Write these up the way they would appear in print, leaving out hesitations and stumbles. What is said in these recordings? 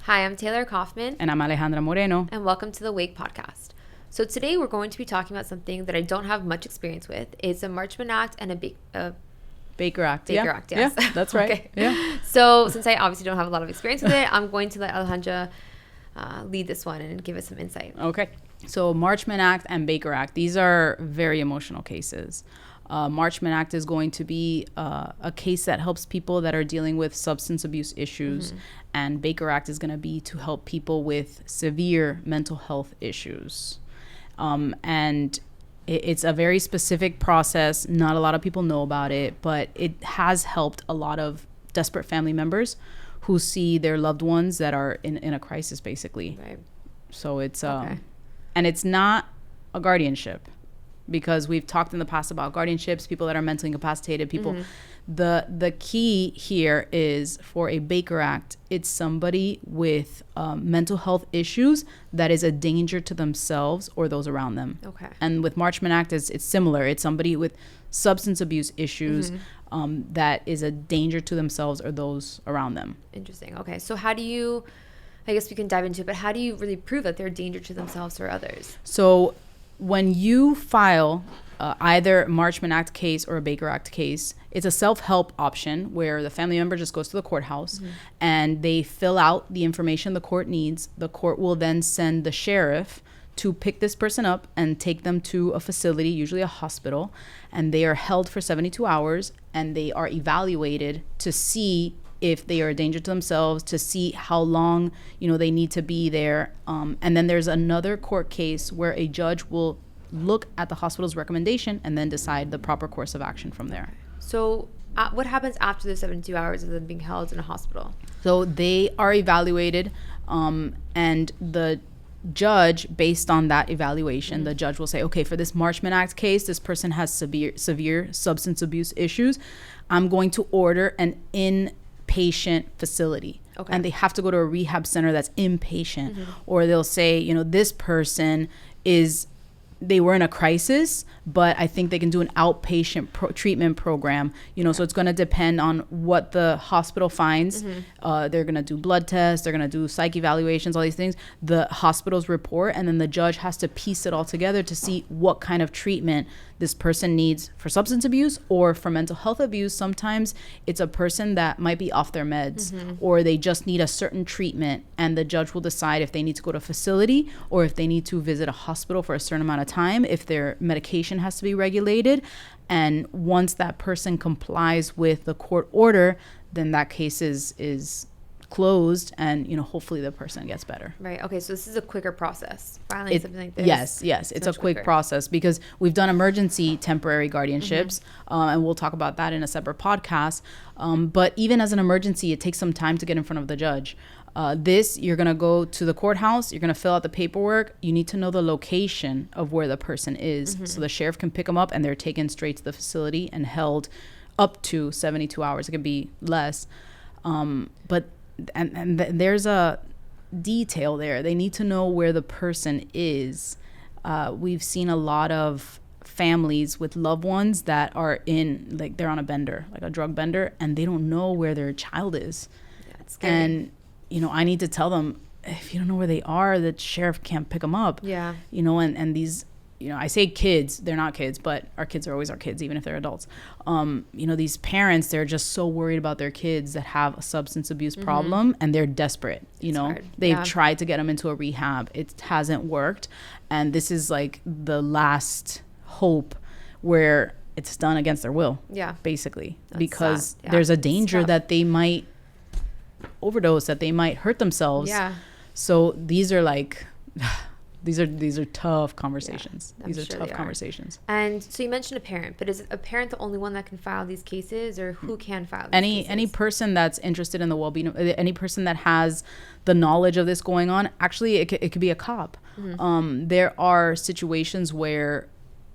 Hi, I'm Taylor Kaufman. And I'm Alejandra Moreno. And welcome to the Wake podcast. So today we're going to be talking about something that I don't have much experience with. It's a Marchmann Act and a Baker Act. Baker Act, yes. Yeah, that's right. Okay. Yeah. So since I obviously don't have a lot of experience with it, I'm going to let Alejandra lead this one and give us some insight. Okay. So Marchmann Act and Baker Act, these are very emotional cases. Marchmann Act is going to be a case that helps people that are dealing with substance abuse issues. Mm-hmm. And Baker Act is going to be to help people with severe mental health issues. And it's a very specific process. Not a lot of people know about it, but it has helped a lot of desperate family members who see their loved ones that are in a crisis, basically. Right. So it's, okay. And it's not a guardianship, because we've talked in the past about guardianships, people that are mentally incapacitated, people. Mm-hmm. The key here is for a Baker Act, it's somebody with mental health issues that is a danger to themselves or those around them. Okay. And with Marchmann Act, it's similar. It's somebody with substance abuse issues that is a danger to themselves or those around them. Interesting. Okay. So how do you, I guess we can dive into it, but how do you really prove that they're a danger to themselves or others? So when you file either a Marchmann Act case or a Baker Act case, it's a self-help option where the family member just goes to the courthouse and they fill out the information the court needs. The court will then send the sheriff to pick this person up and take them to a facility, usually a hospital, and they are held for 72 hours and they are evaluated to see if they are a danger to themselves, to see how long, they need to be there. And then there's another court case where a judge will look at the hospital's recommendation and then decide the proper course of action from there. So what happens after the 72 hours of them being held in a hospital? So they are evaluated, and the judge, based on that evaluation, the judge will say, okay, for this Marchmann Act case, this person has severe substance abuse issues. I'm going to order an inpatient facility. Okay. And they have to go to a rehab center that's inpatient. Or they'll say, this person they were in a crisis, but I think they can do an outpatient treatment program, so it's going to depend on what the hospital finds. They're going to do blood tests, they're going to do psych evaluations, all these things, the hospital's report, and then the judge has to piece it all together to see what kind of treatment this person needs for substance abuse or for mental health abuse. Sometimes it's a person that might be off their meds or they just need a certain treatment, and the judge will decide if they need to go to a facility or if they need to visit a hospital for a certain amount of time, if their medication has to be regulated. And once that person complies with the court order, then that case is closed, and hopefully the person gets better. Right. Okay. So this is a quicker process. Filing something like this. Yes. It's a quick process because we've done emergency temporary guardianships, and we'll talk about that in a separate podcast. But even as an emergency, it takes some time to get in front of the judge. You're going to go to the courthouse. You're going to fill out the paperwork. You need to know the location of where the person is, so the sheriff can pick them up and they're taken straight to the facility and held up to 72 hours. It could be less. But there's a detail there. They need to know where the person is. We've seen a lot of families with loved ones that are they're on a bender, like a drug bender, and they don't know where their child is. Yeah, it's scary. And I need to tell them, if you don't know where they are, the sheriff can't pick them up. Yeah. And these, I say kids, they're not kids, but our kids are always our kids, even if they're adults. These parents, they're just so worried about their kids that have a substance abuse problem, and they're desperate. They've tried to get them into a rehab. It hasn't worked. And this is like the last hope where it's done against their will. Yeah. Basically. That's because there's a danger that they might overdose, that they might hurt themselves. Yeah. So these are these are tough conversations. Yeah, these are tough conversations. And so you mentioned a parent, but is a parent the only one that can file these cases, or who can file these cases? Any person that's interested in the well-being, any person that has the knowledge of this going on. Actually, it could be a cop. There are situations where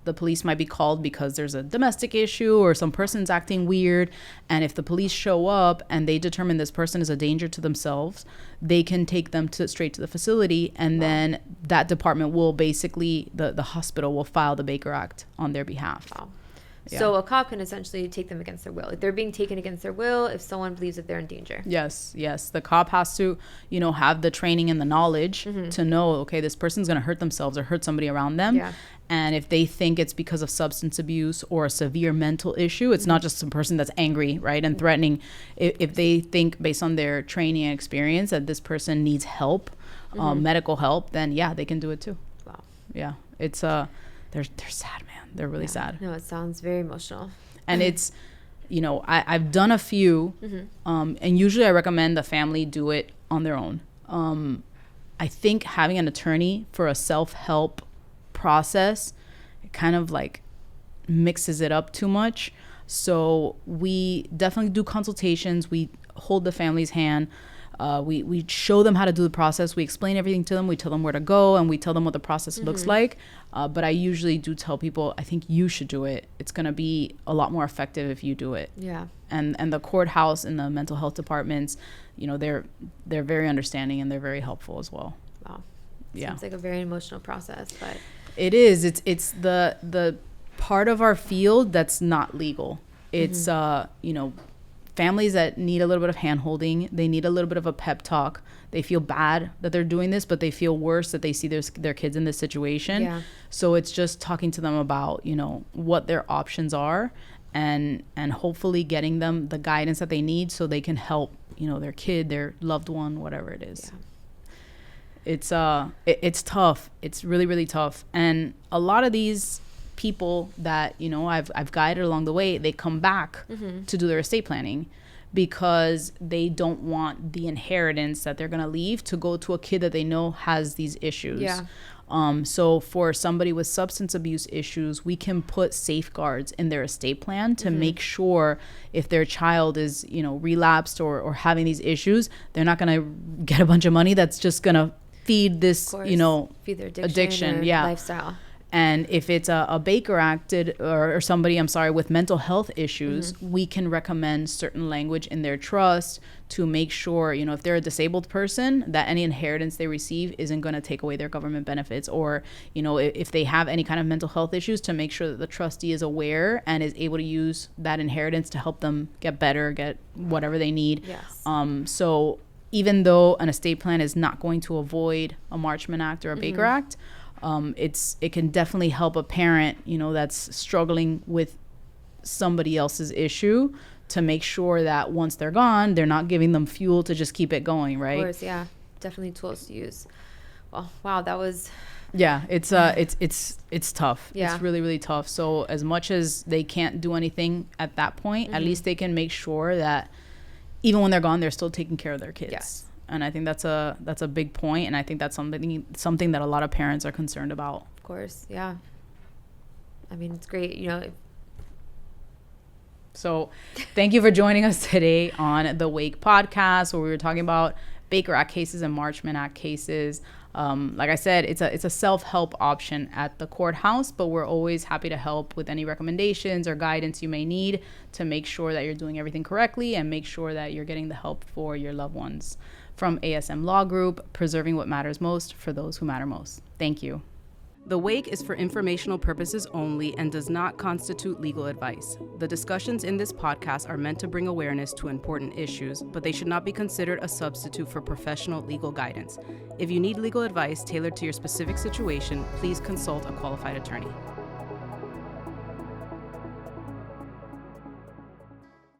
the police might be called because there's a domestic issue or some person's acting weird. And if the police show up and they determine this person is a danger to themselves, they can take them straight to the facility. And then that department will basically, the hospital will file the Baker Act on their behalf. Wow. So a cop can essentially take them against their will. Like they're being taken against their will if someone believes that they're in danger. Yes. The cop has to, have the training and the knowledge to know, okay, this person's going to hurt themselves or hurt somebody around them. Yeah. And if they think it's because of substance abuse or a severe mental issue, it's not just some person that's angry, right, and threatening. If they think based on their training and experience that this person needs help, medical help, then yeah, they can do it too. Wow. Yeah. It's they're sad, man. They're really sad. No, it sounds very emotional. And it's, I've done a few, and usually I recommend the family do it on their own. I think having an attorney for a self-help process, it kind of like mixes it up too much. So we definitely do consultations. We hold the family's hand. We show them how to do the process. We explain everything to them. We tell them where to go, and we tell them what the process looks like. But I usually do tell people, I think you should do it. It's going to be a lot more effective if you do it. Yeah. And the courthouse and the mental health departments, they're very understanding and they're very helpful as well. Wow. Yeah. Seems like a very emotional process, but it is. It's the part of our field that's not legal. It's families that need a little bit of hand-holding. They need a little bit of a pep talk. They feel bad that they're doing this, but they feel worse that they see their kids in this situation. Yeah. So it's just talking to them about, what their options are and hopefully getting them the guidance that they need so they can help, their kid, their loved one, whatever it is. Yeah. It's tough. It's really, really tough. And a lot of these people that I've guided along the way, they come back to do their estate planning because they don't want the inheritance that they're going to leave to go to a kid that they know has these issues. Yeah. So for somebody with substance abuse issues, we can put safeguards in their estate plan to make sure if their child is, relapsed or having these issues, they're not going to get a bunch of money that's just going to feed this, feed their addiction yeah, lifestyle. And if it's a Baker acted or somebody, with mental health issues, we can recommend certain language in their trust to make sure, if they're a disabled person, that any inheritance they receive isn't going to take away their government benefits. Or, if they have any kind of mental health issues, to make sure that the trustee is aware and is able to use that inheritance to help them get better, get whatever they need. Yes. So even though an estate plan is not going to avoid a Marchman Act or a Baker Act, it can definitely help a parent, that's struggling with somebody else's issue to make sure that once they're gone, they're not giving them fuel to just keep it going, right? Of course, yeah. Definitely tools to use. Well, wow, that was... Yeah, it's tough. Yeah. It's really, really tough. So as much as they can't do anything at that point, at least they can make sure that even when they're gone, they're still taking care of their kids. Yes. And I think that's a big point, and I think that's something that a lot of parents are concerned about. Of course, yeah. I mean, it's great, So thank you for joining us today on the Wake podcast, where we were talking about Baker Act cases and Marchman Act cases. Like I said, it's a self-help option at the courthouse, but we're always happy to help with any recommendations or guidance you may need to make sure that you're doing everything correctly and make sure that you're getting the help for your loved ones. From ASM Law Group, preserving what matters most for those who matter most. Thank you. The Wake is for informational purposes only and does not constitute legal advice. The discussions in this podcast are meant to bring awareness to important issues, but they should not be considered a substitute for professional legal guidance. If you need legal advice tailored to your specific situation, please consult a qualified attorney.